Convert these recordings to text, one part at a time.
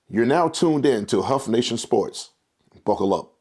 You're now tuned in to Hough Nation Sports. Buckle up.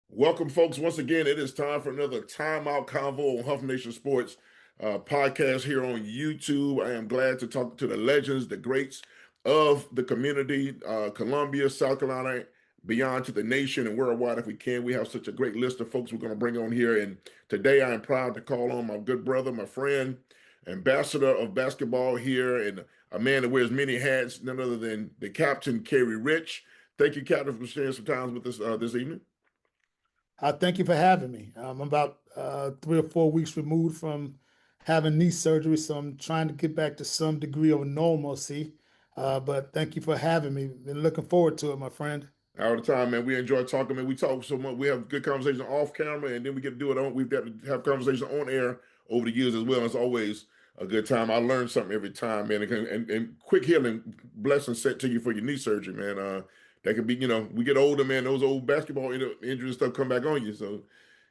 Welcome, folks. Once again, it is time for another Timeout Convo on Hough Nation Sports podcast here on YouTube. I am glad to talk to the legends, the greats of the community, Columbia, South Carolina, beyond to the nation and worldwide if we can. We have such a great list of folks we're going to bring on here. And today I am proud to call on my good brother, my friend, ambassador of basketball here, and a man that wears many hats, none other than the captain, Carey Rich. Thank you, Captain, for sharing some time with us this evening. Thank you for having me. I'm about 3 or 4 weeks removed from having knee surgery, so I'm trying to get back to some degree of normalcy. But thank you for having me. Been looking forward to it, my friend. All the time, man. We enjoy talking, man. We talk so much. We have good conversation off camera, and then we get to do it on. We've got to have conversation on air over the years as well. It's always a good time. I learn something every time, man. And quick healing, blessings set to you for your knee surgery, man. That could be, we get older, man. Those old basketball injury stuff come back on you. So,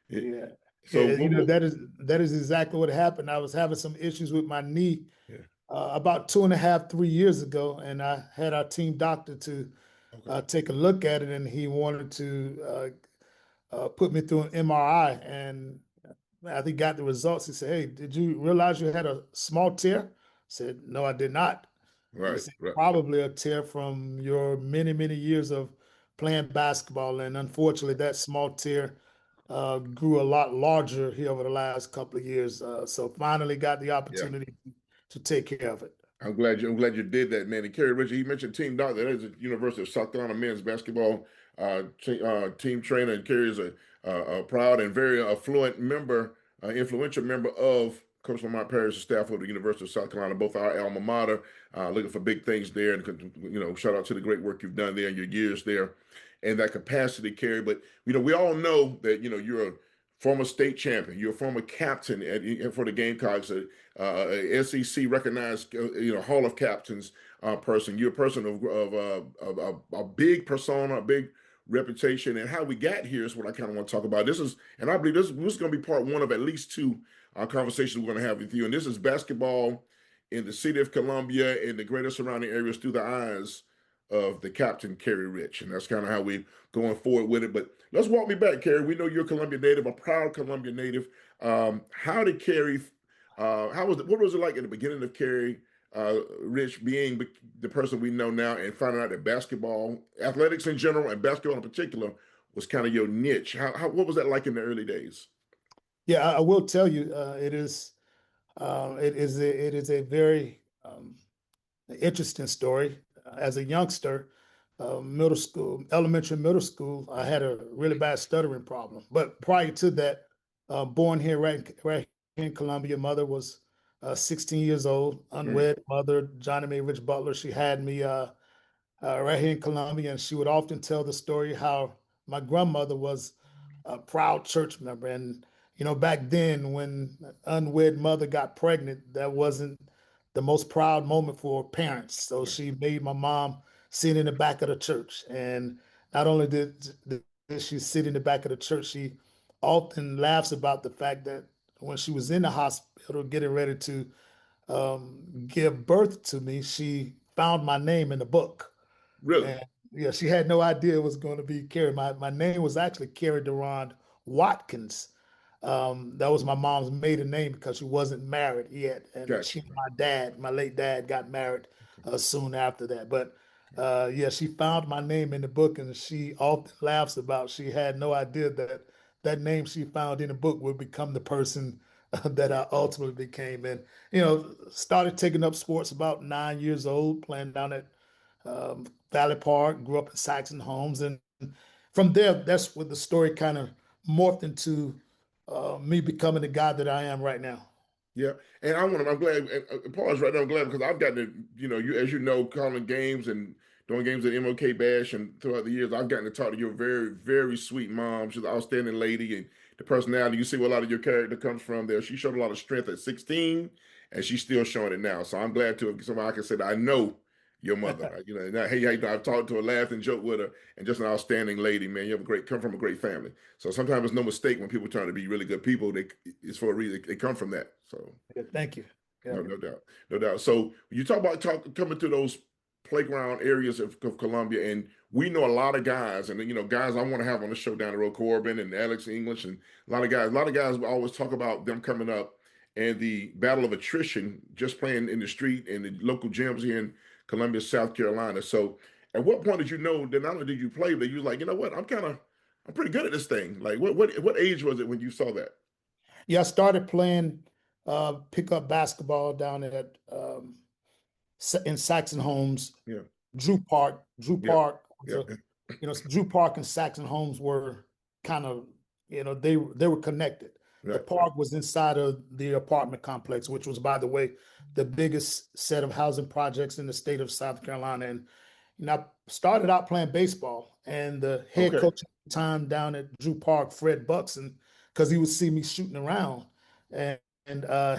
Yeah. So Yeah, that is exactly what happened. I was having some issues with my knee about 2.5, 3 years ago, and I had our team doctor to take a look at it, and he wanted to put me through an MRI. And after he got the results, he said, "Hey, did you realize you had a small tear?" I said, "No, I did not." Right, It's right. probably a tear from your many, many years of playing basketball. And unfortunately, that small tear grew a lot larger here over the last couple of years. So finally got the Yeah. opportunity to take care of it. I'm glad you did that, man. And Carey Rich, he mentioned team doctor. That is the University of South Carolina men's basketball team trainer. And Carey is a proud and very affluent member, influential member of Coach Lamont Parrish's staff of the University of South Carolina, both our alma mater. Looking for big things there, and shout out to the great work you've done there in your years there, and that capacity, Carey. But we all know that you're a former state champion. You're a former captain for the Gamecocks, SEC recognized, Hall of Captains person. You're a person of a big persona, a big reputation, and how we got here is what I kind of want to talk about. And I believe this is going to be part one of at least two conversations we're going to have with you. And this is basketball in the city of Columbia and the greater surrounding areas through the eyes of the captain, Carey Rich. And that's kind of how we're going forward with it. But let's walk me back, Carey. We know you're a Columbia native, a proud Columbia native. How did Carey, what was it like in the beginning of Carey Rich being the person we know now and finding out that basketball, athletics in general and basketball in particular was kind of your niche? What was that like in the early days? Yeah, I will tell you, it is a very interesting story. As a youngster, middle school, elementary, middle school, I had a really bad stuttering problem. But prior to that, born here right in Columbia, mother was 16 years old, unwed mother, Johnny Mae Rich Butler. She had me right here in Columbia, and she would often tell the story how my grandmother was a proud church member. And back then, when unwed mother got pregnant, that wasn't the most proud moment for parents. So she made my mom sit in the back of the church. And not only did she sit in the back of the church, she often laughs about the fact that when she was in the hospital getting ready to give birth to me, she found my name in the book. Really? And yeah, she had no idea it was going to be Carey. My name was actually Carey Durand Watkins. That was my mom's maiden name because she wasn't married yet. And Gotcha. she and my late dad, got married soon after that. But yeah, she found my name in the book, and she often laughs about she had no idea that that name she found in the book would become the person that I ultimately became. And started taking up sports about 9 years old, playing down at Valley Park. Grew up in Saxon Homes, and from there, that's where the story kind of morphed into me becoming the guy that I am right now. Yeah, and I'm glad. And pause right now. I'm glad because I've gotten to, as you know, calling games and doing games at MLK Bash, and throughout the years, I've gotten to talk to your very, very sweet mom. She's an outstanding lady, and the personality you see where a lot of your character comes from there. She showed a lot of strength at 16, and she's still showing it now. So I'm glad to somebody I can say that I know Your mother, now, hey, I've talked to her, laughed and joked with her, and just an outstanding lady, man. You have come from a great family. So sometimes it's no mistake when people turn to be really good people. It's for a reason. They come from that. So Yeah, thank you. Yeah. no doubt, no doubt. So you talk about coming to those playground areas of Columbia, and we know a lot of guys, and guys I want to have on the show down the road, Corbin and Alex English, and a lot of guys will always talk about them coming up and the battle of attrition, just playing in the street and the local gyms here in Columbia, South Carolina. So, at what point did you know that not only did you play, but you was like, you know what, I'm pretty good at this thing. Like, what age was it when you saw that? Yeah, I started playing pickup basketball down at in Saxon Holmes, Yeah, Drew Park. Drew yeah, Park yeah, Drew Park and Saxon Holmes were kind of, they were connected. The right, park was inside of the apartment complex, which was, by the way, the biggest set of housing projects in the state of South Carolina. And I started out playing baseball, and the head okay, coach at the time down at Drew Park, Fred Buxton, because he would see me shooting around, and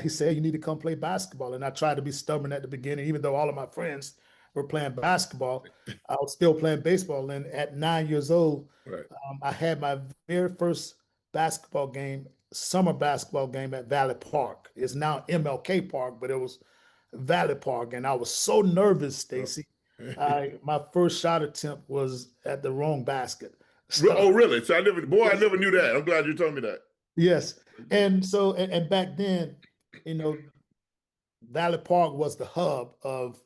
he said, "You need to come play basketball." And I tried to be stubborn at the beginning, even though all of my friends were playing basketball. I was still playing baseball. And at 9 years old, right, I had my very first basketball game, summer basketball game at Valley Park. It's now MLK Park, but it was Valley Park. And I was so nervous, oh. Stacy. My first shot attempt was at the wrong basket. Oh, So, really? So I yes, never knew that. I'm glad you told me that. yes. And so, and back then, you know, Valley Park was the hub of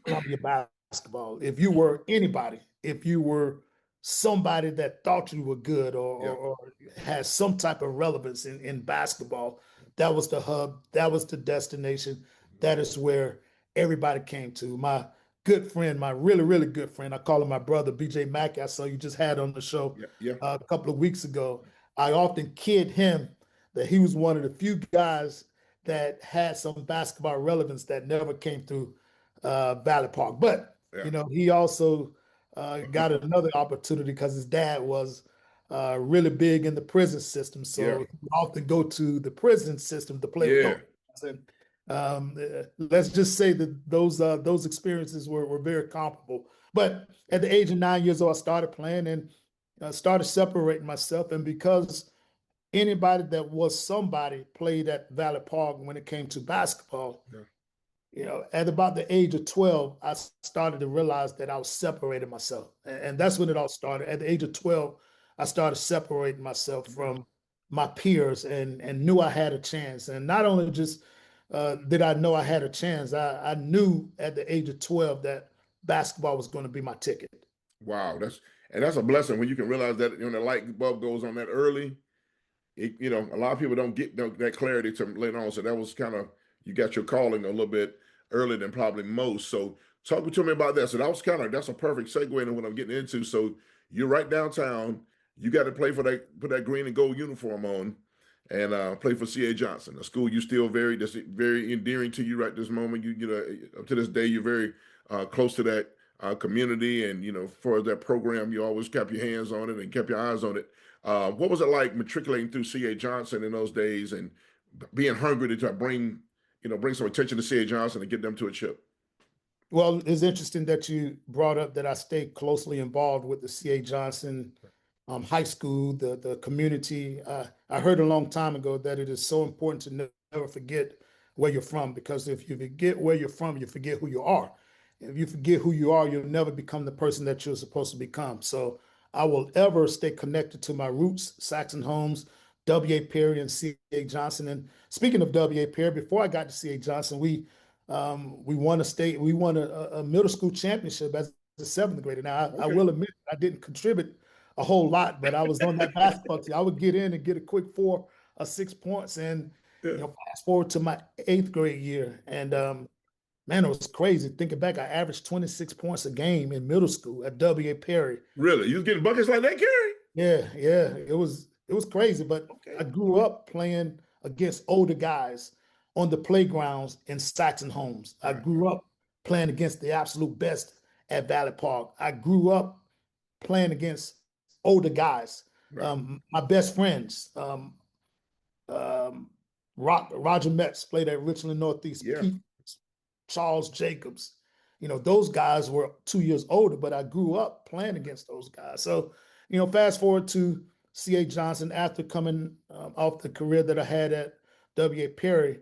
Columbia basketball. If you were anybody, if you were somebody that thought you were good, Yeah, or had some type of relevance in basketball, that was the hub, that was the destination. That is where everybody came to. My good friend, my really, really good friend, I call him my brother, BJ Mackey. I saw you just had on the show yeah, yeah. a couple of weeks ago. I often kid him that he was one of the few guys that had some basketball relevance that never came through Valley Park. But Yeah. he also got another opportunity because his dad was really big in the prison system, Yeah. so he would often go to the prison system to play with those Yeah. guys. And let's just say that those experiences were very comparable. But at the age of 9 years old, I started playing and started separating myself. And because anybody that was somebody played at Valley Park when it came to basketball, Yeah. at about the age of 12, I started to realize that I was separating myself. And that's when it all started. At the age of 12, I started separating myself from my peers, and knew I had a chance. And not only just did I know I had a chance, I knew at the age of 12 that basketball was going to be my ticket. Wow. That's a blessing when you can realize that the light bulb goes on that early. A lot of people don't get that clarity to later on. So that was kind of, you got your calling a little bit earlier than probably most. So talk to me about that. So that's a perfect segue into what I'm getting into. So you're right downtown. You got to play for that, put that green and gold uniform on, and play for C.A. Johnson, a school you still that's very endearing to you right this moment. Up to this day, you're very close to that community, and for that program, you always kept your hands on it and kept your eyes on it. What was it like matriculating through C.A. Johnson in those days and being hungry to try to bring some attention to C.A. Johnson and get them to a chip? Well, it's interesting that you brought up that I stayed closely involved with the C.A. Johnson high school, the community. I heard a long time ago that it is so important to never forget where you're from, because if you forget where you're from, you forget who you are. If you forget who you are, you'll never become the person that you're supposed to become. So I will ever stay connected to my roots, Saxon Holmes, W.A. Perry, and C.A. Johnson. And speaking of W.A. Perry, before I got to C.A. Johnson, we won a middle school championship as a seventh grader. Now, I Okay. will admit I didn't contribute a whole lot, but I was on that basketball team. I would get in and get a quick 4 or 6 points, and Yeah. fast forward to my eighth grade year, and man, it was crazy. Thinking back, I averaged 26 points a game in middle school at W.A. Perry. Really? You was getting buckets like that, Carey? Yeah, it was crazy. But I Okay. grew up playing against older guys on the playgrounds in Saxon Homes. I Right. grew up playing against the absolute best at Valley Park. I grew up playing against older guys. Right. My best friends, Roger Metz played at Richland Northeast, Yeah. Pete, Charles Jacobs. those guys were 2 years older, but I grew up playing against those guys. So, fast forward to C.A. Johnson after coming off the career that I had at W.A. Perry.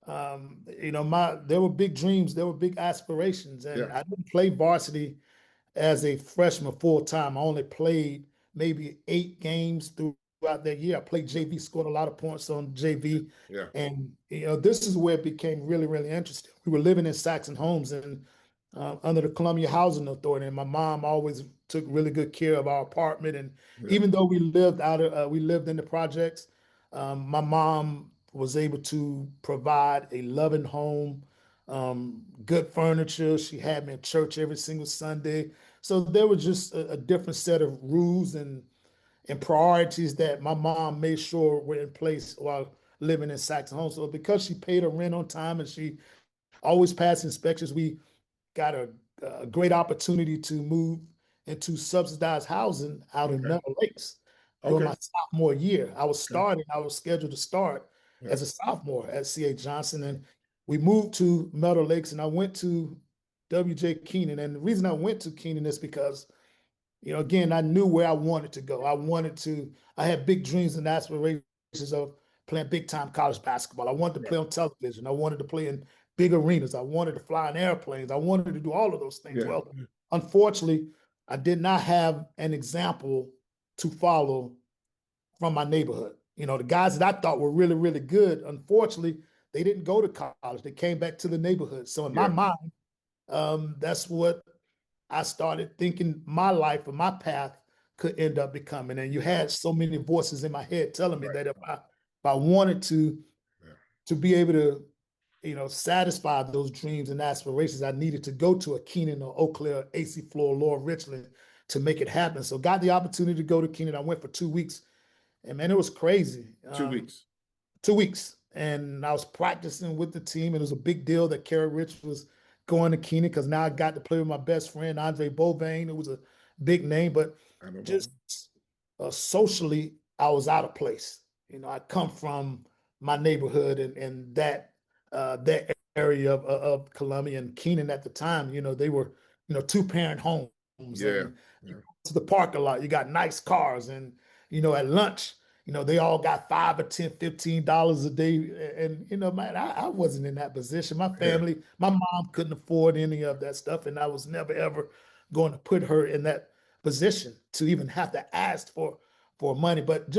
There were big dreams, there were big aspirations, and Yeah. I didn't play varsity as a freshman full time. I only played maybe 8 games throughout that year. I played JV, scored a lot of points on JV. Yeah. And, this is where it became really, really interesting. We were living in Saxon Homes and under the Columbia Housing Authority. And my mom always took really good care of our apartment. And Yeah. even though we lived in the projects, my mom was able to provide a loving home, good furniture. She had me in church every single Sunday. So there was just a different set of rules and priorities that my mom made sure were in place while living in Saxon Home. So because she paid her rent on time and she always passed inspections, we got a great opportunity to move into subsidized housing out in Okay. Meadow Lakes during Okay. my sophomore year. I Okay. was scheduled to start Yeah. as a sophomore at C.A. Johnson. And we moved to Meadow Lakes and I went to W.J. Keenan. And the reason I went to Keenan is because, again, I knew where I wanted to go. I had big dreams and aspirations of playing big time college basketball. I wanted to Right. play on television. I wanted to play in big arenas. I wanted to fly in airplanes. I wanted to do all of those things. Yeah. Well, unfortunately, I did not have an example to follow from my neighborhood. The guys that I thought were really, really good, unfortunately, they didn't go to college. They came back to the neighborhood. So in my Yeah. mind, that's what I started thinking my life and my path could end up becoming. And you had so many voices in my head telling me Right. that if I wanted Yeah. to be able to, satisfy those dreams and aspirations, I needed to go to a Keenan or Eau Claire, AC Floor, Laura Richland to make it happen. So got the opportunity to go to Keenan. I went for 2 weeks, and man, it was crazy. 2 weeks. 2 weeks. And I was practicing with the team. And it was a big deal that Carey Rich was going to Keenan because now I got to play with my best friend, Andre Bovain. It was a big name, but I know about just socially, I was out of place. I come from my neighborhood and that area of Columbia and Keenan at the time. They were, 2-parent homes, Yeah. and Yeah. to the parking lot, you got nice cars, and at lunch, they all got $5 or $10, $15 a day. And, man, I wasn't in that position. My Yeah. family, my mom couldn't afford any of that stuff. And I was never, ever going to put her in that position to even have to ask for money. But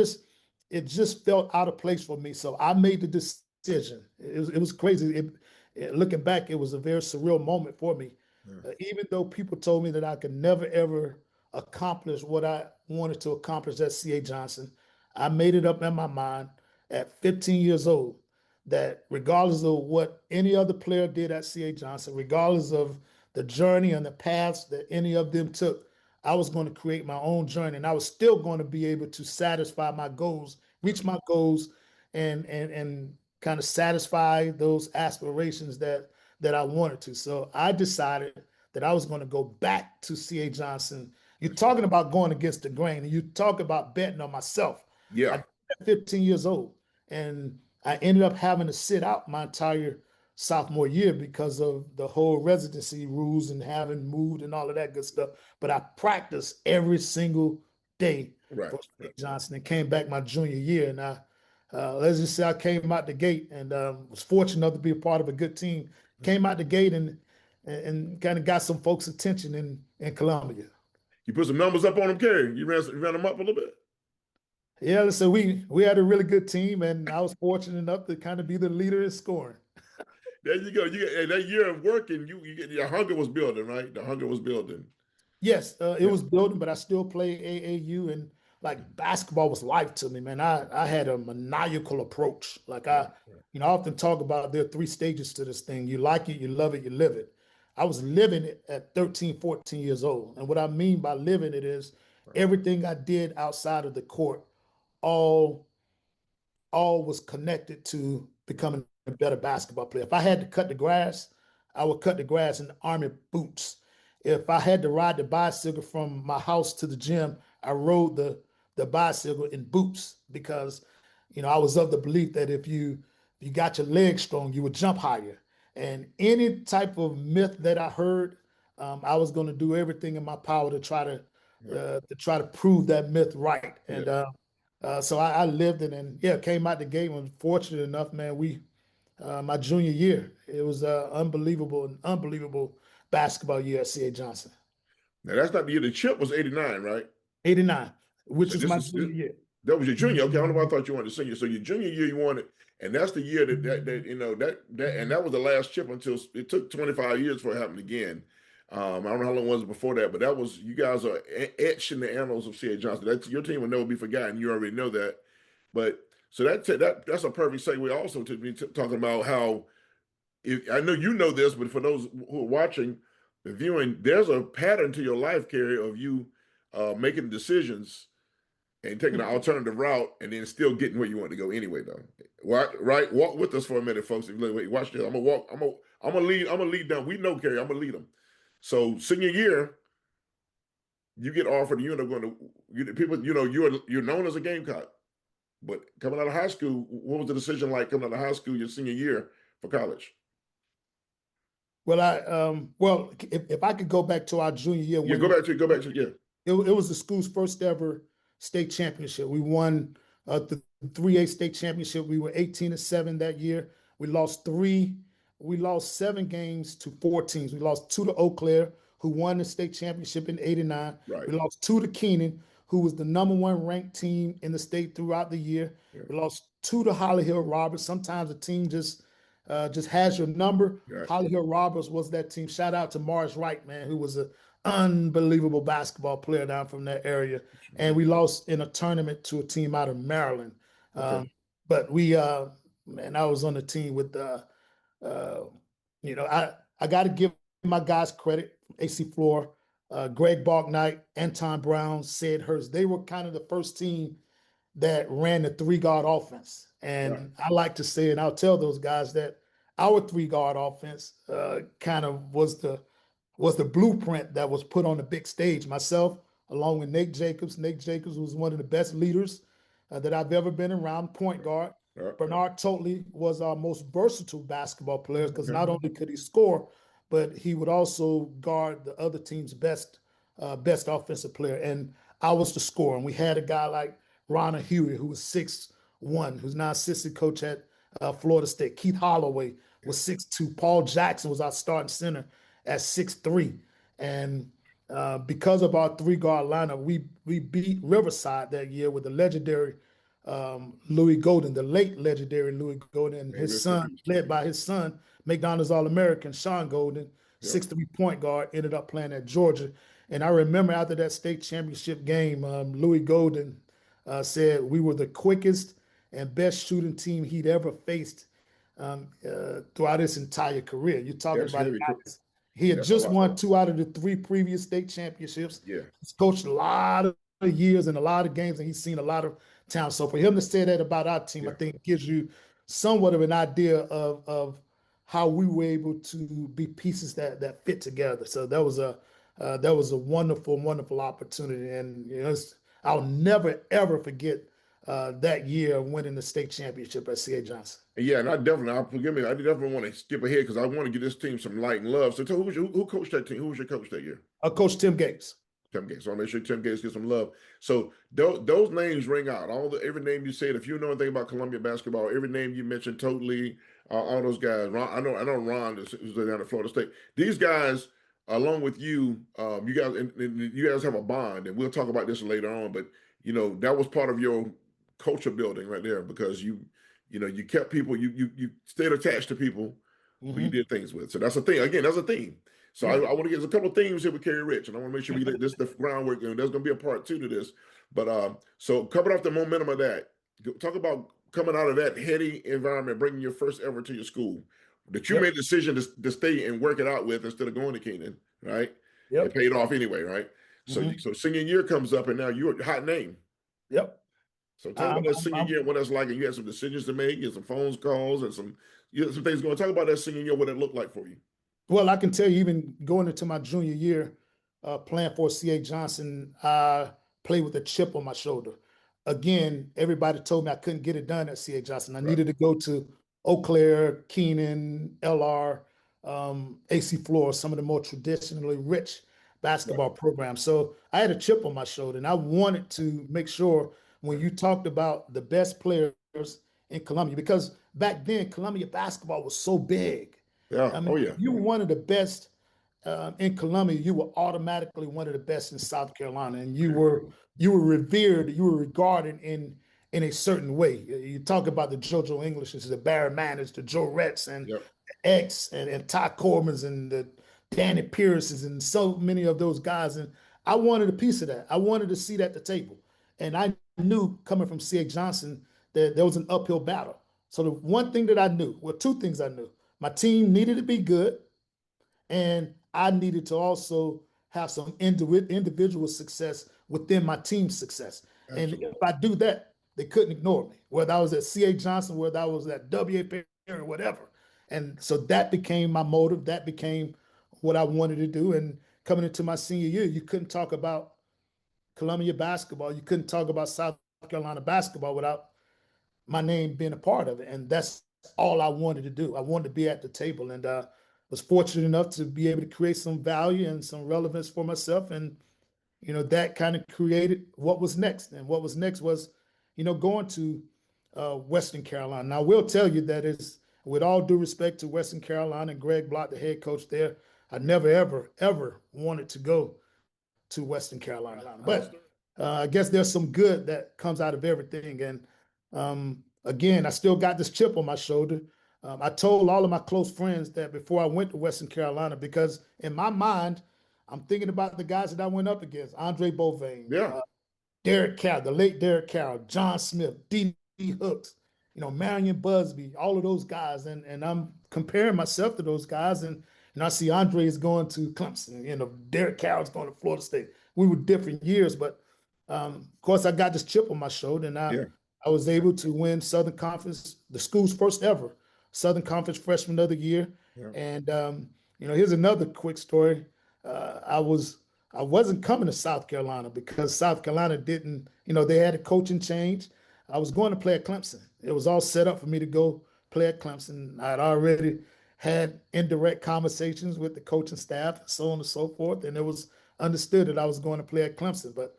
it just felt out of place for me. So I made the decision. It was crazy. Looking back, it was a very surreal moment for me. Yeah. Even though people told me that I could never, ever accomplish what I wanted to accomplish at C.A. Johnson, I made it up in my mind at 15 years old that regardless of what any other player did at C.A. Johnson, regardless of the journey and the paths that any of them took, I was going to create my own journey, and I was still going to be able to satisfy my goals, reach my goals, and kind of satisfy those aspirations that I wanted to. So I decided that I was going to go back to C.A. Johnson. You're talking about going against the grain, and you talk about betting on myself. I Yeah. did that at 15 years old, and I ended up having to sit out my entire sophomore year because of the whole residency rules and having moved and all of that good stuff. But I practiced every single day Right. for Right. C.A. Johnson and came back my junior year. And let's just say I came out the gate and was fortunate enough to be a part of a good team. Came out the gate and kind of got some folks' attention in Columbia. You put some numbers up on him, Carey. You ran them up a little bit. Yeah, so we had a really good team, and I was fortunate enough to kind of be the leader in scoring. There you go. You get that year of working. You get your hunger was building, right? The hunger was building. Yes, it Yeah. was building, but I still played AAU, and like basketball was life to me, man. I had a maniacal approach. Like Right. Right. I often talk about there are 3 stages to this thing. You like it, you love it, you live it. I was living it at 13, 14 years old. And what I mean by living it is Right. everything I did outside of the court, all all was connected to becoming a better basketball player. If I had to cut the grass, I would cut the grass in Army boots. If I had to ride the bicycle from my house to the gym, I rode the bicycle in boots because I was of the belief that if you got your legs strong, you would jump higher. And any type of myth that I heard, I was going to do everything in my power to try to prove that myth right. Yeah. And so I lived it, and yeah, came out the game. And fortunate enough, man, my junior year, it was an unbelievable basketball year at C.A. Johnson. Now that's not the year. The chip was 89, right? 89, which So is this my is junior year. that was your junior. Okay, I don't know why I thought you wanted to senior. So your junior year you won it, and that's the year that you know and that was the last chip until it took 25 years for it happened again. I don't know how long it was before that, but that was you guys are etched in the annals of C.A. Johnson. That's your team will never be forgotten. You already know that. But so that's a perfect segue also to me talking about how I know you know this, but for those who are watching, viewing, there's a pattern to your life, Carey, of you making decisions and taking an alternative route, and then still getting where you want to go anyway, though. Right? Walk with us for a minute, folks. If you wait, watch this. I'm gonna walk. I'm gonna lead. I'm gonna lead them. We know, Carey. I'm gonna lead them. So senior year, you get offered. You end up going to people. You know, you're known as a Gamecock, but coming out of high school, what was the decision like coming out of high school your senior year for college? Well, if I could go back to our junior year Yeah, when go back to yeah. it was the school's first ever state championship. We won the 3A state championship. We were 18-7 that year. We lost three. We lost 7 games to 4 teams. We lost 2 to Eau Claire, who won the state championship in '89. Right. We lost 2 to Keenan, who was the #1 ranked team in the state throughout the year. Yeah. We lost 2 to Holly Hill Roberts. Sometimes a team just has your number. Right. Holly Hill Roberts was that team. Shout out to Morris Wright, man, who was an unbelievable basketball player down from that area. And we lost in a tournament to a team out of Maryland. Okay. But man, I was on the team with I got to give my guys credit. AC Floor, Greg Balknight, Anton Brown, Sid Hurst. They were kind of the first team that ran the 3-guard offense. And Right. I like to say, and I'll tell those guys that our 3-guard offense kind of was the blueprint that was put on the big stage. Myself, along with Nate Jacobs. Nate Jacobs was one of the best leaders that I've ever been around, point guard. Right. Bernard Totley was our most versatile basketball player because Okay. not only could he score, but he would also guard the other team's best offensive player. And I was the scorer. And we had a guy like Ronald Huey, who was 6'1", who's now assistant coach at Florida State. Keith Holloway was 6'2". Paul Jackson was our starting center at 6'3". And because of our 3-guard lineup, we beat Riverside that year with the legendary Louis Golden, the late legendary Louis Golden, and his son, led by his son, McDonald's All-American Sean Golden, 6'3" point guard, ended up playing at Georgia. And I remember after that state championship game, Louis Golden said we were the quickest and best shooting team he'd ever faced throughout his entire career. You're talking about guys. He had just won 2 out of the 3 previous state championships. Yeah. He's coached a lot of years and a lot of games, and he's seen a lot of talent. So for him to say that about our team, I think gives you somewhat of an idea of how we were able to be pieces that fit together. So that was a wonderful, wonderful opportunity. And I'll never, ever forget that year of winning the state championship at C.A. Johnson. Yeah, and forgive me, I definitely want to skip ahead because I want to give this team some light and love. So who coached that team? Who was your coach that year? Coach Tim Gates. Tim Gates. So I'll make sure Tim Gates gets some love. So those names ring out. Every name you said, if you know anything about Columbia basketball, every name you mentioned, totally, all those guys. I know Ron who's down at Florida State. These guys, along with you, you guys have a bond, and we'll talk about this later on. But that was part of your culture building right there because you kept people, you stayed attached to people who you did things with. So that's a thing. Again, that's a theme. So I want to get a couple of themes here with Carey Rich, and I want to make sure we let this the groundwork. There's going to be a part 2 to this, but so coming off the momentum of that, talk about coming out of that heady environment, bringing your first ever to your school that you made the decision to stay and work it out with instead of going to Keenan, right? It paid off anyway, right? So senior year comes up, and now you're a hot name. Yep. So talk about that senior year, what that's like, and you had some decisions to make, you had some phone calls, and some things going. Talk about that senior year, what it looked like for you. Well, I can tell you, even going into my junior year, playing for C.A. Johnson, I played with a chip on my shoulder. Again, everybody told me I couldn't get it done at C.A. Johnson. I needed to go to Eau Claire, Keenan, LR, AC Flora, some of the more traditionally rich basketball programs. So I had a chip on my shoulder, and I wanted to make sure when you talked about the best players in Columbia, because back then Columbia basketball was so big. Yeah. I mean, Oh if yeah. you were one of the best in Columbia, you were automatically one of the best in South Carolina, and you were revered, you were regarded in a certain way. You talk about the JoJo Englishes, the Barry Manners, the Joe Retts, and Yep. X and Ty Cormans and the Danny Pierces and so many of those guys. And I wanted a piece of that. I wanted to see at the table. And I knew coming from C.A. Johnson that there was an uphill battle. So the one thing that I knew, well, two things I knew. My team needed to be good, and I needed to also have some individual success within my team's success. And Absolutely. if I do that, they couldn't ignore me, whether I was at C.A. Johnson, whether I was at W.A. Perry, or whatever. And so that became my motive. That became what I wanted to do. And coming into my senior year, you couldn't talk about Columbia basketball. You couldn't talk about South Carolina basketball without my name being a part of it. And that's all I wanted to do. I wanted to be at the table, and was fortunate enough to be able to create some value and some relevance for myself. And, that kind of created what was next. And what was next was, going to Western Carolina. Now, I will tell you that is, with all due respect to Western Carolina and Greg Block, the head coach there, I never, ever, ever wanted to go to Western Carolina. But I guess there's some good that comes out of everything. And again, I still got this chip on my shoulder. I told all of my close friends that before I went to Western Carolina, because in my mind, I'm thinking about the guys that I went up against: Andre Bovain, Yeah. Derek Carroll, the late Derek Carroll, John Smith, D.D. Hooks, Marion Busby, all of those guys. And I'm comparing myself to those guys. And I see Andre is going to Clemson, Derek Carroll's going to Florida State. We were different years, but of course I got this chip on my shoulder, and Yeah. I was able to win Southern Conference, the school's first ever Southern Conference Freshman of the Year. Yeah. And here's another quick story. I wasn't coming to South Carolina because South Carolina didn't, they had a coaching change. I was going to play at Clemson. It was all set up for me to go play at Clemson. I'd already had indirect conversations with the coaching staff and so on and so forth. And it was understood that I was going to play at Clemson. But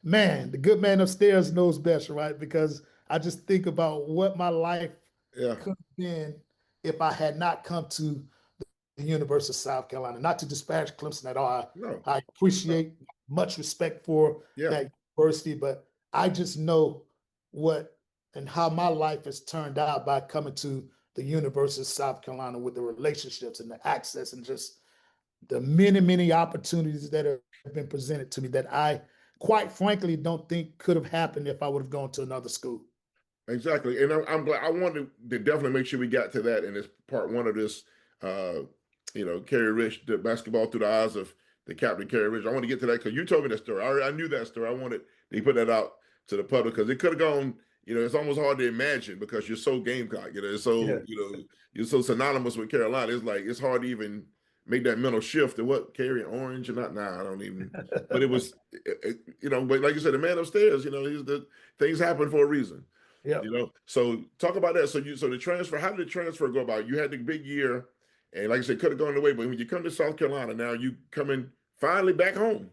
man, the good man upstairs knows best, right? Because I just think about what my life Yeah. could have been if I had not come to the University of South Carolina. Not to disparage Clemson at all. No. I appreciate much respect for Yeah. that university, but I just know what and how my life has turned out by coming to the University of South Carolina with the relationships and the access and just the many, many opportunities that have been presented to me that I quite frankly don't think could have happened if I would have gone to another school. Exactly. And I'm glad. I wanted to definitely make sure we got to that in this part one of this, Carey Rich, the basketball through the eyes of the captain, Carey Rich. I want to get to that because you told me that story. I knew that story. I wanted to put that out to the public because it could have gone, it's almost hard to imagine because you're so Gamecock, it's so, Yeah. you're so synonymous with Carolina. It's like, it's hard to even make that mental shift to what Carey Orange or not. Nah, I don't even, but it was, but like you said, the man upstairs, things happen for a reason. Yeah. So talk about that. So the transfer, how did the transfer go about? You had the big year, and like I said, could have gone away. But when you come to South Carolina, now you coming finally back home,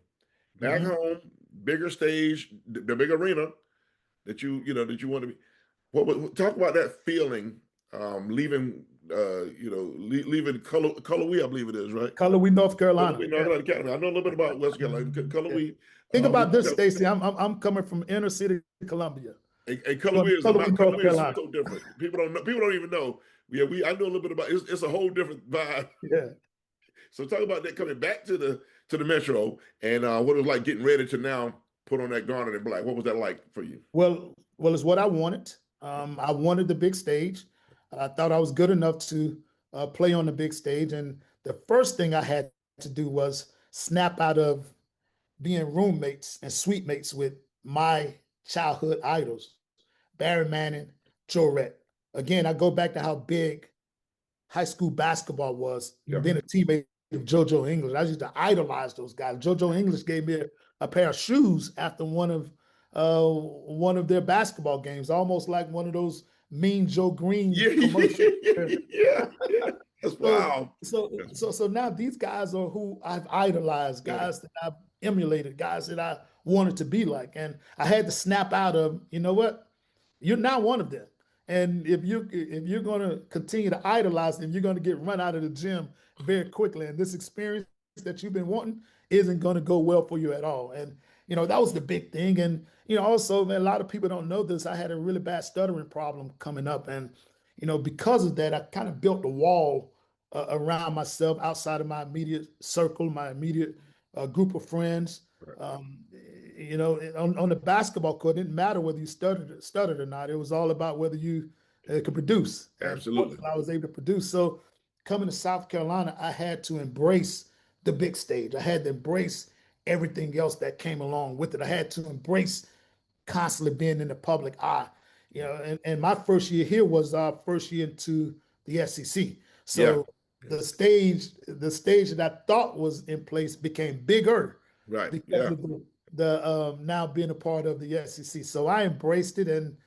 bigger stage, the big arena that you want to be. Talk about that feeling, leaving, leaving Cullowhee, I believe it is, right? Cullowhee, North Carolina. Cullowhee, North Carolina. I know a little bit about West Carolina. Cullowhee. Think about this, Stacey. I'm coming from inner city Columbia. And Cullowhee is so different. People don't know. People don't even know. Yeah, I know a little bit about. It's a whole different vibe. Yeah. So talk about that coming back to the metro and what it was like getting ready to now put on that garnet and black. What was that like for you? Well, it's what I wanted. I wanted the big stage. I thought I was good enough to play on the big stage, and the first thing I had to do was snap out of being roommates and suite mates with my childhood idols, Barry Manning, Joe Rett. Again, I go back to how big high school basketball was, being a teammate of JoJo English. I used to idolize those guys. JoJo English gave me a pair of shoes after one of their basketball games, almost like one of those Mean Joe Green commercials. Yeah. That's So, wow. so now these guys are who I've idolized, Yeah, guys that I've emulated, guys that I wanted to be like, and I had to snap out of, you know what? You're not one of them. And if you're going to continue to idolize them, you're going to get run out of the gym very quickly. And this experience that you've been wanting isn't going to go well for you at all. And that was the big thing. And also, man, a lot of people don't know this. I had a really bad stuttering problem coming up, and because of that, I kind of built a wall around myself outside of my immediate circle, my immediate group of friends. right. Um, on the basketball court, it didn't matter whether you stuttered or not. It was all about whether you could produce. And Absolutely. fortunately, I was able to produce. So coming to South Carolina, I had to embrace the big stage. I had to embrace everything else that came along with it. I had to embrace constantly being in the public eye. And my first year here was our first year into the SEC. Yeah. So the stage that I thought was in place became bigger Right. because Yeah. of the now being a part of the SEC. So I embraced it and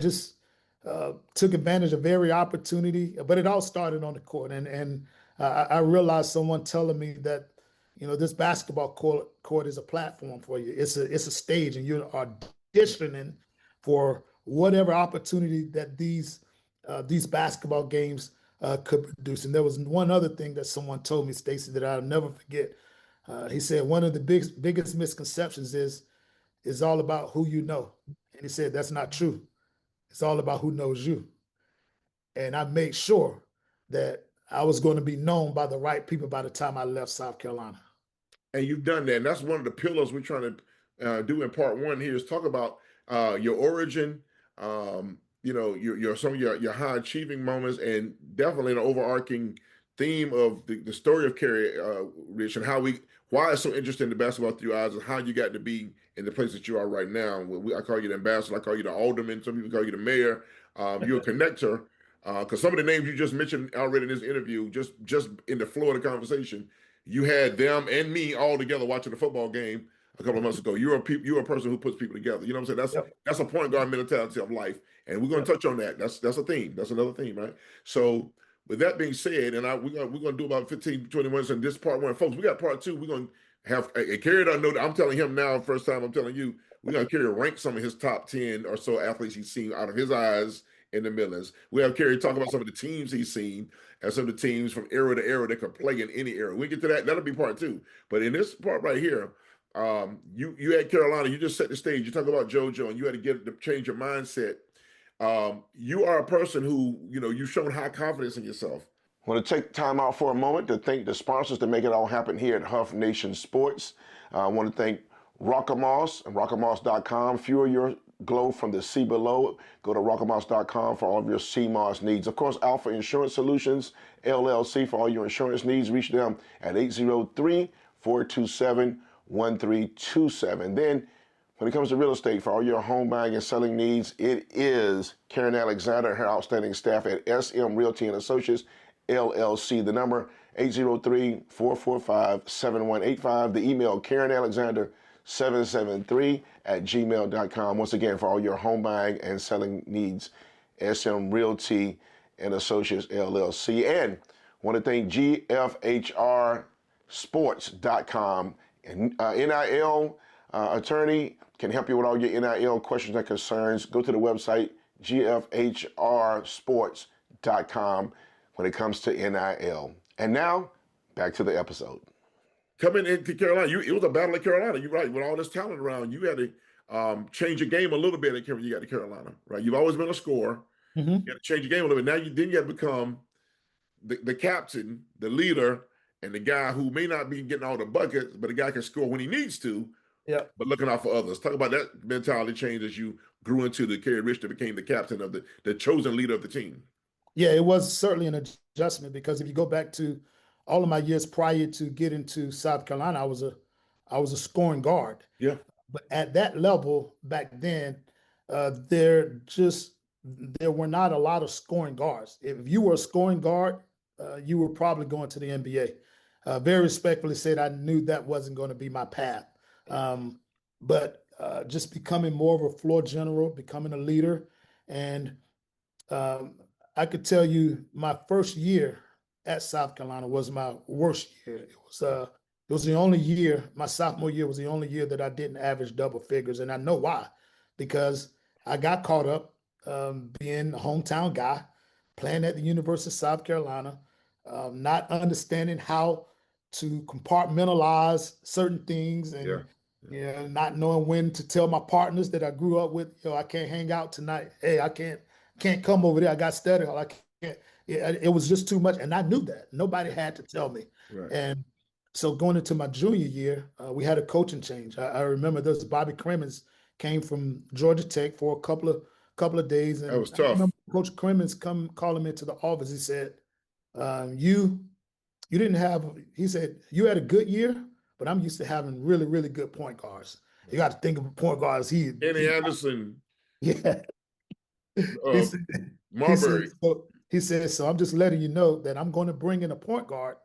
just took advantage of every opportunity. But it all started on the court, and I realized someone telling me that this basketball court is a platform for you. It's a stage, and you're auditioning for whatever opportunity that these basketball games could produce. And there was one other thing that someone told me, Stacy, that I'll never forget. He said one of the biggest misconceptions is it's all about who you know, and he said that's not true. It's all about who knows you. And I made sure that I was going to be known by the right people by the time I left South Carolina. And you've done that. And that's one of the pillars we're trying to do in part one here is talk about your origin, your some of your high achieving moments, and definitely an overarching theme of the story of Carey Rich and why it's so interesting to basketball through your eyes and how you got to be in the place that you are right now. I call you the ambassador, I call you the alderman, some people call you the mayor. You're a connector. Because some of the names you just mentioned already in this interview, just in the flow of the conversation, you had them and me all together watching a football game a couple of months ago. You're a person who puts people together. You know what I'm saying? Yep. That's a point guard mentality of life, and we're going to touch on that. That's a theme. That's another theme, right? So with that being said, and we're gonna do about 15, 20 minutes in this part one, folks. We got part two. We're gonna have Carey. I know that I'm telling him now. First time I'm telling you, we're gonna Carey rank some of his top 10 or so athletes he's seen out of his eyes in the Midlands. We have Carey talk about some of the teams he's seen and some of the teams from era to era that could play in any era. We get to that. That'll be part two. But in this part right here, you had Carolina. You just set the stage. You talk about JoJo, and you had to change your mindset. You are a person who you've shown high confidence in yourself. I want to take time out for a moment to thank the sponsors that make it all happen here at Hough Nation Sports. I want to thank Rockamoss and rockamoss.com. Fuel your glow from the sea below. Go to rockamoss.com for all of your sea moss needs. Of course, Alpha Insurance Solutions, LLC, for all your insurance needs. Reach them at 803-427-1327. Then, when it comes to real estate, for all your home buying and selling needs, it is Karen Alexander and her outstanding staff at SM Realty and Associates, LLC. The number 803-445-7185. The email KarenAlexander773@gmail.com. Once again, for all your home buying and selling needs, SM Realty and Associates, LLC. And want to thank GFHRsports.com. And NIL attorney can help you with all your NIL questions and concerns. Go to the website, GFHRsports.com, when it comes to NIL. And now, back to the episode. Coming into Carolina, it was a battle at Carolina. You're right. With all this talent around, you had to change your game a little bit when you got to Carolina, right? You've always been a scorer. Mm-hmm. You got to change your game a little bit. Now you got to become the captain, the leader, and the guy who may not be getting all the buckets, but the guy can score when he needs to. Yeah. But looking out for others. Talk about that mentality change as you grew into the Carey Rich that became the captain of the chosen leader of the team. Yeah, it was certainly an adjustment because if you go back to all of my years prior to getting to South Carolina, I was a scoring guard. Yeah. But at that level back then, there were not a lot of scoring guards. If you were a scoring guard, you were probably going to the NBA. Very respectfully said, I knew that wasn't going to be my path. But just becoming more of a floor general, becoming a leader, and I could tell you my first year at South Carolina was my worst year. It was the only year, my sophomore year was the only year that I didn't average double figures. And I know why, because I got caught up being a hometown guy, playing at the University of South Carolina, not understanding how to compartmentalize certain things Yeah. and not knowing when to tell my partners that I grew up with, I can't hang out tonight. Hey, I can't come over there. I got study hall. I can't. It was just too much, and I knew that. Nobody had to tell me. Right. And so going into my junior year, we had a coaching change. I remember this Bobby Cremins came from Georgia Tech for a couple of days, That and was I tough. remember Coach Cremins come calling me into the office. He said, "You didn't have." He said, "You had a good year, but I'm used to having really really good point guards. You got to think of point guards. Andy Anderson, Yeah." He uh, said, he said, Marbury. so I'm just letting you know that I'm going to bring in a point guard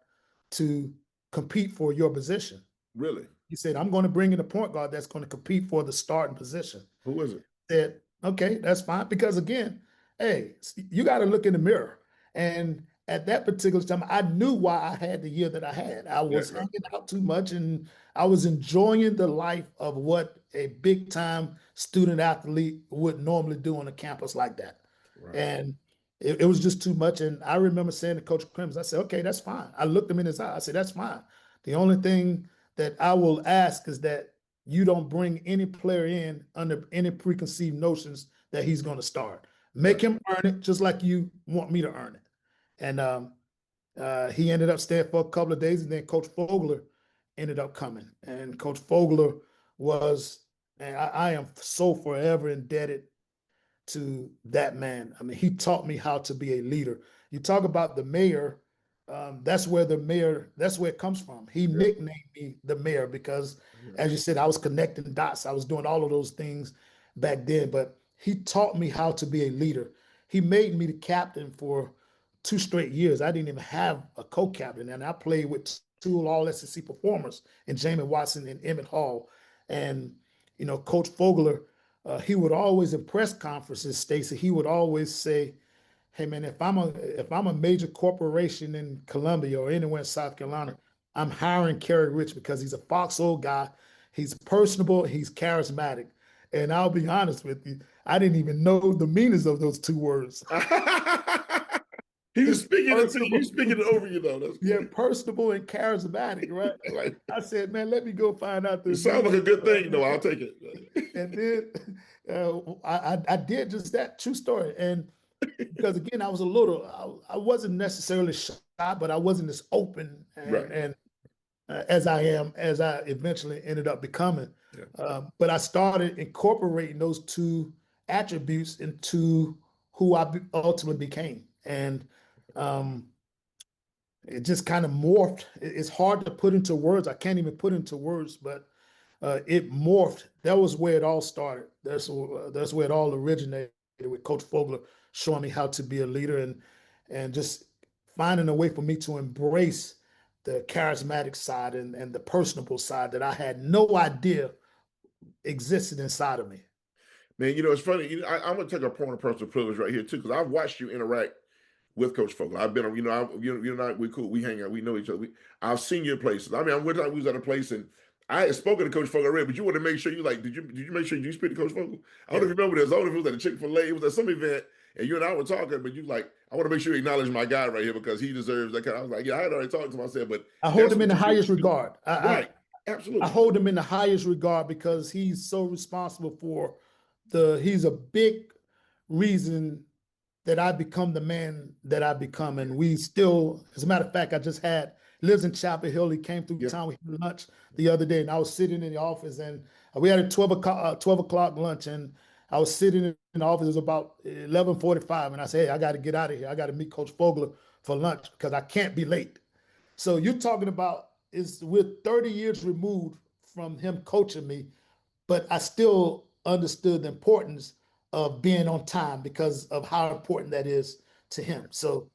to compete for your position. Really? He said, I'm going to bring in a point guard that's going to compete for the starting position. Who was it? Said, okay, that's fine. Because again, hey, you got to look in the mirror. And at that particular time, I knew why I had the year that I had. I was Yeah. hanging out too much and I was enjoying the life of what a big time student athlete would normally do on a campus like that. Right. And it was just too much. And I remember saying to Coach Crims, I said, okay, that's fine. I looked him in his eye. I said, that's fine. The only thing that I will ask is that you don't bring any player in under any preconceived notions that he's going to start. Make him earn it just like you want me to earn it. And he ended up staying for a couple of days, and then Coach Fogler ended up coming. And Coach Fogler was, and I am so forever indebted to that man. I mean, he taught me how to be a leader. You talk about the mayor, that's where it comes from. He nicknamed me the mayor because, as you said, I was connecting dots. I was doing all of those things back then, but he taught me how to be a leader. He made me the captain for 2 straight years. I didn't even have a co-captain, and I played with two all SEC performers in Jamie Watson and Emmett Hall. And, Coach Fogler, he would always in press conferences, Stacey, he would always say, hey man, if I'm a major corporation in Columbia or anywhere in South Carolina, I'm hiring Carey Rich because he's a foxhole guy, he's personable, he's charismatic. And I'll be honest with you, I didn't even know the meanings of those two words. He was speaking it to you, speaking it over you though. That's yeah, personable and charismatic, right? like, I said, man, let me go find out the it sounds like a good thing though. I'll take it. And then I did just that, true story. And because again, I wasn't necessarily shy, but I wasn't as open and as I eventually ended up becoming. Yeah. But I started incorporating those two attributes into who I ultimately became. And it just kind of morphed. It's hard to put into words. I can't even put into words, but it morphed. That was where it all started. That's where it all originated, with Coach Fogler showing me how to be a leader and just finding a way for me to embrace the charismatic side and the personable side that I had no idea existed inside of me. Man, it's funny. I'm going to take a point of personal privilege right here too, because I've watched you interact with Coach Fogler. I've been, you and I, we cool, we hang out, we know each other. I've seen your places. I mean, one time we was at a place and I had spoken to Coach Fogler, but you want to make sure did you make sure you speak to Coach Fogler? I don't know if you remember this. I don't know if it was at a Chick-fil-A, it was at some event, and you and I were talking, but you like, I want to make sure you acknowledge my guy right here because he deserves that kind of, I was like, yeah, I had already talked to him. I said, but I hold him in the highest regard. Right. Absolutely. I hold him in the highest regard because he's so responsible for he's a big reason that I become the man that I become. And we still, as a matter of fact, lives in Chapel Hill. He came through town. We had lunch the other day and I was sitting in the office and we had a 12 o'clock lunch and I was sitting in the office. It was about 11:45 and I said, hey, I got to get out of here. I got to meet Coach Fogler for lunch because I can't be late. So you're talking about we're 30 years removed from him coaching me, but I still understood the importance of being on time because of how important that is to him. So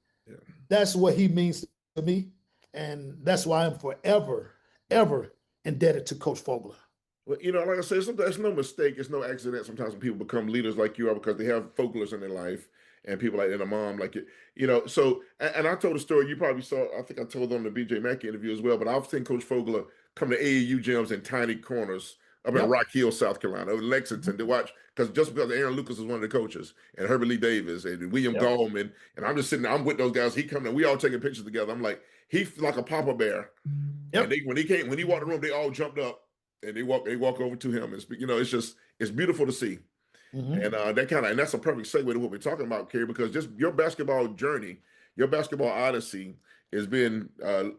that's what he means to me. And that's why I'm forever, ever indebted to Coach Fogler. Well, like I said, sometimes it's no mistake, it's no accident sometimes when people become leaders like you are because they have Foglers in their life. and people like and a mom like it, So and I told a story you probably saw. I think I told on the BJ Mackey interview as well. But I've seen Coach Fogler come to AAU gyms in tiny corners up in Yep. Rock Hill, South Carolina, or Lexington to watch just because Aaron Lucas is one of the coaches and Herbert Lee Davis and William Yep. Gallman, and I'm just sitting there. I'm with those guys. He coming and we all taking pictures together. I'm like he's like a Papa Bear. And Yep. when he walked in the room, they all jumped up and they walk over to him and speak. It's beautiful to see. And and that's a perfect segue to what we're talking about, Kerry, because just your basketball journey, your basketball odyssey has been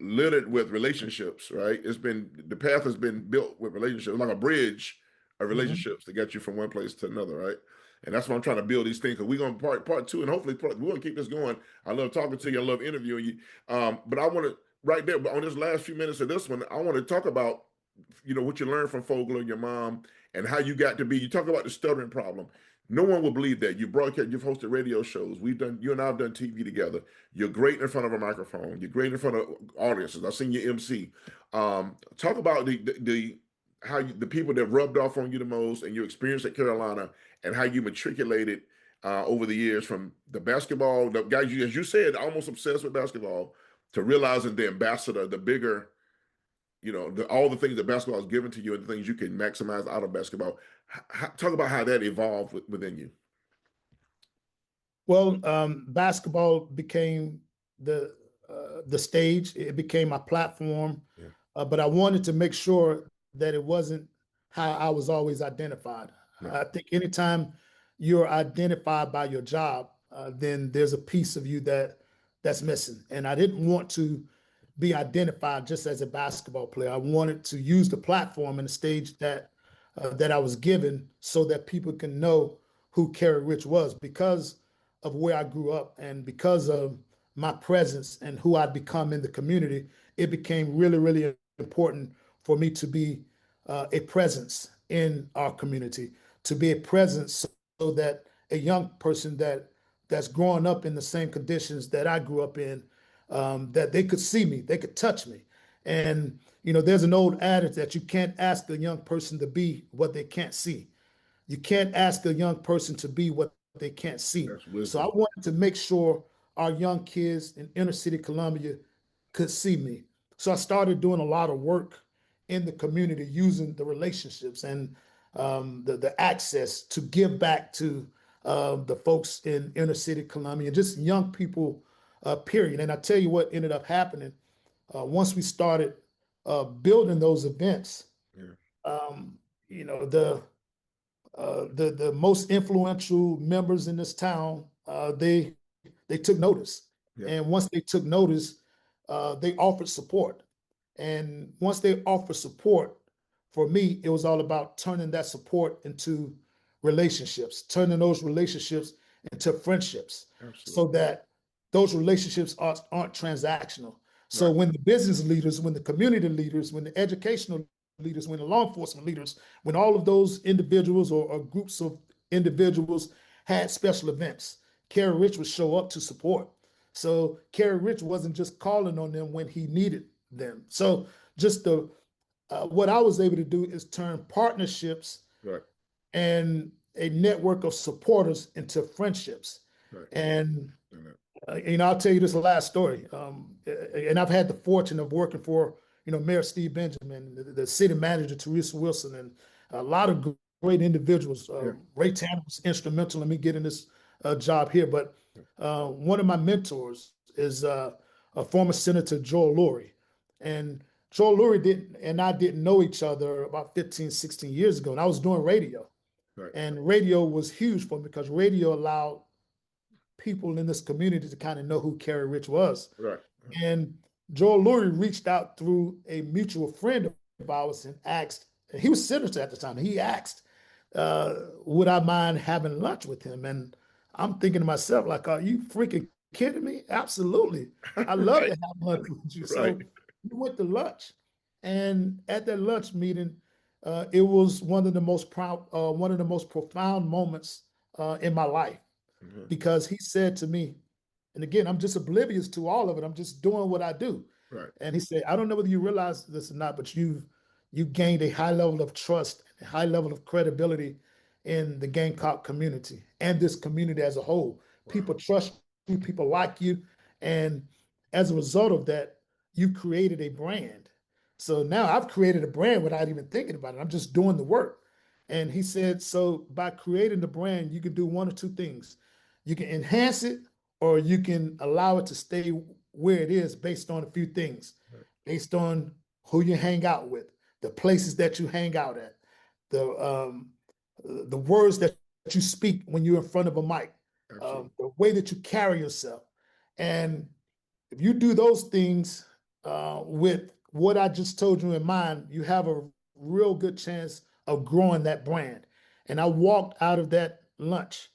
littered with relationships, right? The path has been built with relationships, like a bridge of relationships that get you from one place to another, right? And that's why I'm trying to build these things. Because we're going to part two, and hopefully we're going to keep this going. I love talking to you. I love interviewing you. But I want to right there on this last few minutes of this one, I want to talk about what you learned from Fogler and your mom and how you got to be. You talk about the stuttering problem. No one will believe that. You've hosted radio shows. You and I have done TV together. You're great in front of a microphone. You're great in front of audiences. I've seen you MC. Talk about the people that rubbed off on you the most and your experience at Carolina and how you matriculated over the years from the basketball, the guys as you said, almost obsessed with basketball, to realizing the ambassador, the bigger, all the things that basketball has given to you and the things you can maximize out of basketball. Talk about how that evolved within you. Well, basketball became the stage. It became my platform, but I wanted to make sure that it wasn't how I was always identified. I think anytime you're identified by your job, then there's a piece of you that's missing. And I didn't want to be identified just as a basketball player. I wanted to use the platform and the stage that I was given so that people can know who Carey Rich was because of where I grew up and because of my presence and who I'd become in the community. It became really, really important for me to be a presence in our community, to be a presence so that a young person that's growing up in the same conditions that I grew up in, that they could see me, they could touch me. And, there's an old adage that you can't ask a young person to be what they can't see. You can't ask a young person to be what they can't see. So I wanted to make sure our young kids in inner city Columbia could see me. So I started doing a lot of work in the community using the relationships and the access to give back to the folks in inner city Columbia, just young people, period. And I tell you what ended up happening once we started building those events. The most influential members in this town, they took notice. And once they took notice, they offered support. And once they offered support, for me, it was all about turning that support into relationships, turning those relationships into friendships. Absolutely. So that those relationships aren't transactional. So when the business leaders, when the community leaders, when the educational leaders, when the law enforcement leaders, when all of those individuals or groups of individuals had special events, Carey Rich would show up to support. So Carey Rich wasn't just calling on them when he needed them. So just what I was able to do is turn partnerships and a network of supporters into friendships. And I'll tell you this last story. And I've had the fortune of working for Mayor Steve Benjamin, the city manager Teresa Wilson, and a lot of great individuals. Ray Tanner was instrumental in me getting this job here. But one of my mentors is a former Senator Joel Lurie. And Joel Lurie and I didn't know each other about 15, 16 years ago. And I was doing radio. And radio was huge for me because radio allowed people in this community to kind of know who Carey Rich was. And Joel Lurie reached out through a mutual friend of ours and asked, and he was senator at the time, he asked, would I mind having lunch with him? And I'm thinking to myself, like, are you freaking kidding me? Absolutely. I love to have lunch with you. So we went to lunch. And at that lunch meeting, it was one of the most profound moments in my life. Because he said to me, and again, I'm just oblivious to all of it. I'm just doing what I do. And he said, I don't know whether you realize this or not, but you gained a high level of trust, a high level of credibility in the Gamecock community and this community as a whole, People trust you, people like you. And as a result of that, you've created a brand. So now I've created a brand without even thinking about it. I'm just doing the work. And he said, so by creating the brand, you can do one or two things. You can enhance it, or you can allow it to stay where it is based on a few things, based on who you hang out with, the places that you hang out at, the words that you speak when you're in front of a mic, the way that you carry yourself. And if you do those things with what I just told you in mind, you have a real good chance of growing that brand. And I walked out of that lunch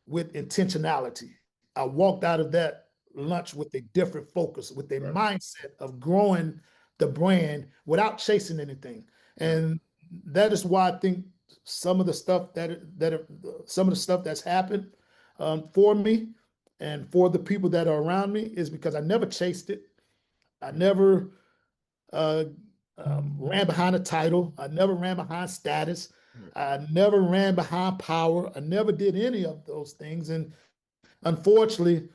with intentionality. I walked out of that lunch with a different focus, with a mindset of growing the brand without chasing anything. And that is why I think some of the stuff some of the stuff that's happened for me and for the people that are around me is because I never chased it. I never uh, ran behind a title. I never ran behind status. I never ran behind power. I never did any of those things. And unfortunately,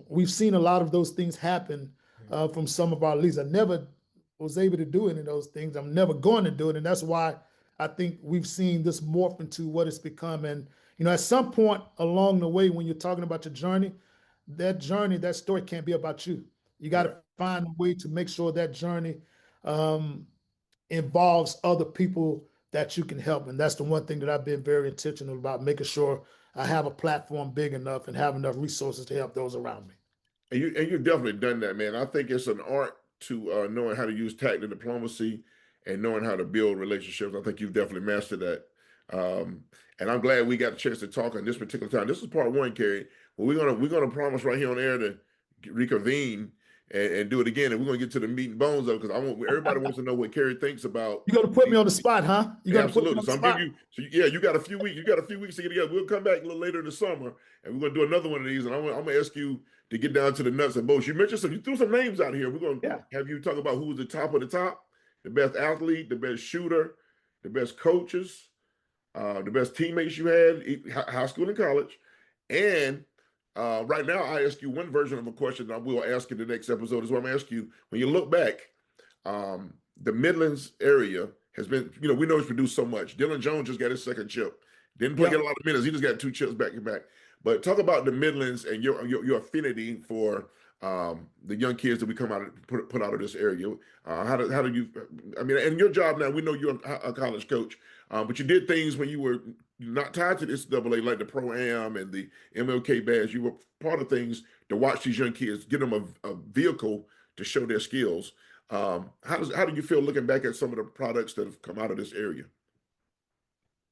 we've seen a lot of those things happen from some of our leaders. I never was able to do any of those things. I'm never going to do it, and that's why I think we've seen this morph into what it's become. And at some point along the way, when you're talking about your journey, that story can't be about you. You got to find a way to make sure that journey involves other people that you can help. And that's the one thing that I've been very intentional about, making sure I have a platform big enough and have enough resources to help those around me. And you've definitely done that, man. I think it's an art to knowing how to use tactical diplomacy and knowing how to build relationships. I think you've definitely mastered that. And I'm glad we got a chance to talk on this particular time. This is part one, Carey. Well, we're gonna promise right here on air to reconvene and do it again, and we're gonna get to the meat and bones of it because everybody wants to know what Carey thinks about. You're gonna put me on the spot, huh? You're gonna put me Absolutely. on the So I'm spot. giving you. So yeah, you got a few weeks. You got a few weeks to get together. We'll come back a little later in the summer, and we're gonna do another one of these. And I'm gonna ask you to get down to the nuts and bolts. You mentioned some. You threw some names out here. We're gonna have you talk about who was the top of the top, the best athlete, the best shooter, the best coaches, the best teammates you had, high school and college. And right now, I ask you one version of a question that I will ask in the next episode. Is what I'm gonna ask you when you look back. The Midlands area has been, we know he's produced so much. Dylan Jones just got his second chip. Didn't play a lot of minutes. He just got 2 chips back to back. But talk about the Midlands and your affinity for the young kids that we come out put out of this area. How do you? I mean, and your job now. We know you're a college coach, but you did things when you were not tied to the NCAA, like the Pro Am and the MLK badge. You were part of things to watch these young kids, give them a vehicle to show their skills. How do you feel looking back at some of the products that have come out of this area?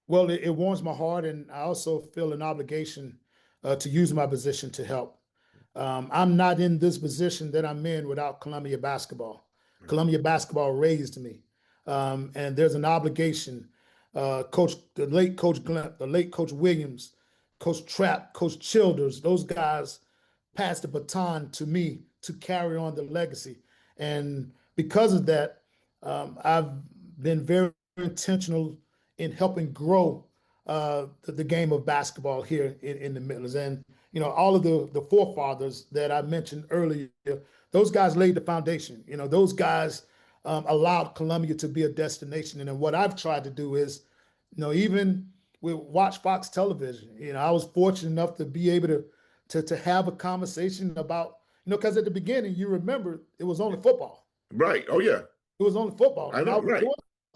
Well, it warms my heart, and I also feel an obligation to use my position to help. I'm not in this position that I'm in without Columbia basketball. Columbia basketball raised me, and there's an obligation. The late Coach Glenn, the late Coach Williams, Coach Trapp, Coach Childers, those guys passed the baton to me to carry on the legacy. And because of that, I've been very intentional in helping grow the game of basketball here in the Midlands. And all of the forefathers that I mentioned earlier, those guys laid the foundation. Those guys allowed Columbia to be a destination. And then what I've tried to do is, even with Watch Fox Television, I was fortunate enough to be able to have a conversation about, because at the beginning, you remember it was only football. Right. Oh yeah. It was only football. I know. Right.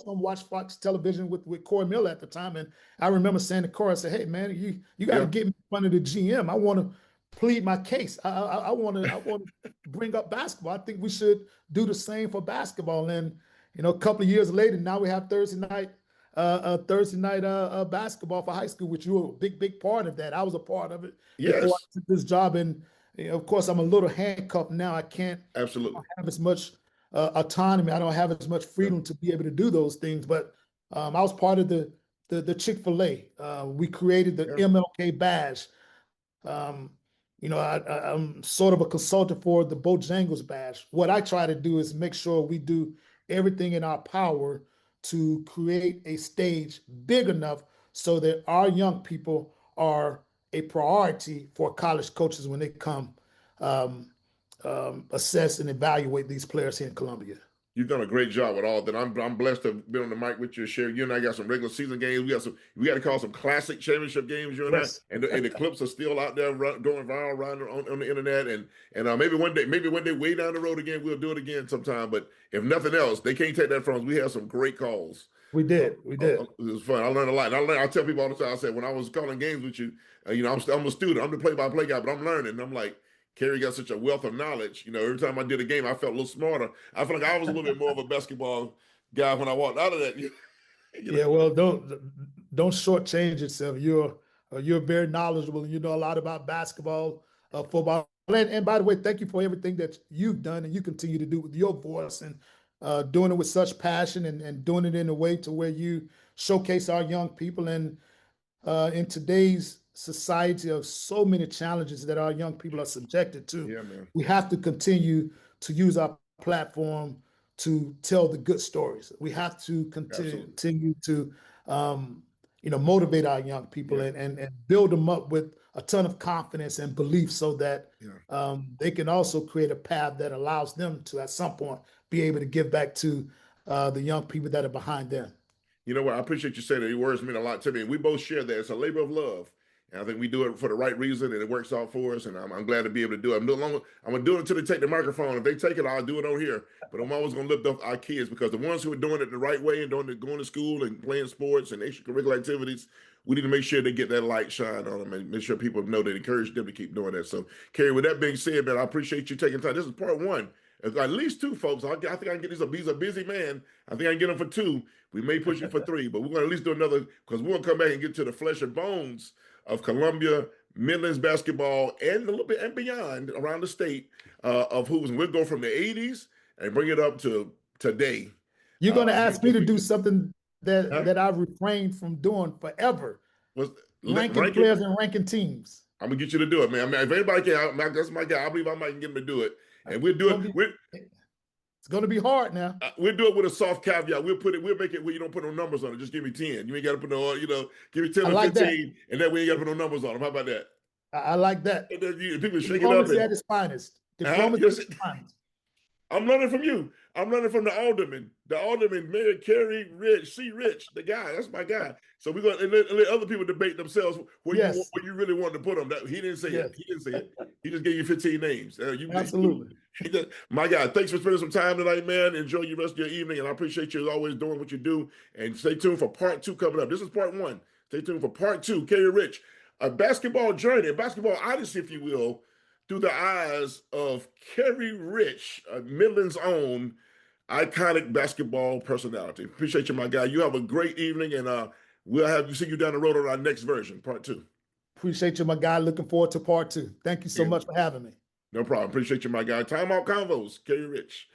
On Watch Fox Television with Corey Miller at the time, and I remember saying to Corey, I said, "Hey man, you got to get me in front of the GM. I want to plead my case. I want to bring up basketball. I think we should do the same for basketball." And a couple of years later, now we have Thursday night basketball for high school, which you were a big part of that. I was a part of it before I took this job, and of course I'm a little handcuffed now. I can't absolutely have as much autonomy. I don't have as much freedom to be able to do those things. But I was part of the Chick-fil-A. We created the MLK badge. I'm sort of a consultant for the Bojangles badge. What I try to do is make sure we do everything in our power to create a stage big enough so that our young people are a priority for college coaches when they come assess and evaluate these players here in Columbia. You've done a great job with all that. I'm blessed to have been on the mic with you, share. You and I got some regular season games. We got to call some classic championship games. You and I, Yes. and the clips are still out there going viral around on the internet. And maybe one day, way down the road again, we'll do it again sometime. But if nothing else, they can't take that from us. We have some great calls. We did. It was fun. I learned a lot. And I tell people all the time. I said when I was calling games with you, I'm a student. I'm the play-by-play guy, but I'm learning. And I'm like, Carey got such a wealth of knowledge. Every time I did a game, I felt a little smarter. I feel like I was a little bit more of a basketball guy when I walked out of that. Yeah, well, don't shortchange yourself. You're very knowledgeable, and you know a lot about basketball, football. And by the way, thank you for everything that you've done and you continue to do with your voice and doing it with such passion and doing it in a way to where you showcase our young people. And in today's society of so many challenges that our young people are subjected to, Yeah, man. we have to continue to use our platform to tell the good stories. We have to continue to motivate our young people and build them up with a ton of confidence and belief so that they can also create a path that allows them to at some point be able to give back to the young people that are behind them. You know what? I appreciate you saying that. Your words mean a lot to me. And we both share that. It's a labor of love. And I think we do it for the right reason and it works out for us. And I'm glad to be able to do it. I'm going to do it until they take the microphone. If they take it, I'll do it on here. But I'm always going to lift up our kids because the ones who are doing it the right way and going to school and playing sports and extracurricular activities, we need to make sure they get that light shine on them and make sure people know that encourage them to keep doing that. So, Carey, with that being said, man, I appreciate you taking time. This is part one. At least two, folks. I think I can get these. He's a busy man. I think I can get him for two. We may push him for three, but we're going to at least do another because we're going to come back and get to the flesh and bones of Columbia, Midlands basketball, and a little bit and beyond around the state of who's. We'll go from the 80s and bring it up to today. You're going to ask me to do something that I've refrained from doing forever. Ranking players and ranking teams. I'm going to get you to do it, man. If anybody can, that's my guy. I believe I might get him to do it. And we'll do it. It's going to be hard now. We'll do it with a soft caveat. We'll make it where you don't put no numbers on it. Just give me 10. You ain't got to put no, give me 10 or 15, and that way you got to put no numbers on them. How about that? I like that. And then people shake it up. At its finest. Diplomacy at its finest. I'm learning from you. I'm learning from the alderman. The alderman, Mayor Carey Rich, Rich, the guy. That's my guy. So we're going to let other people debate themselves where you really wanted to put him. He didn't say it. He didn't say it. He just gave you 15 names. Absolutely. My guy, thanks for spending some time tonight, man. Enjoy your rest of your evening, and I appreciate you always doing what you do. And stay tuned for part two coming up. This is part one. Stay tuned for part two. Carey Rich, a basketball journey, a basketball odyssey, if you will, through the eyes of Carey Rich, Midland's own iconic basketball personality. Appreciate you, my guy. You have a great evening, and we'll see you down the road on our next version, part two. Appreciate you, my guy. Looking forward to part two. Thank you so much for having me. No problem. Appreciate you, my guy. Timeout Convos, Carey Rich.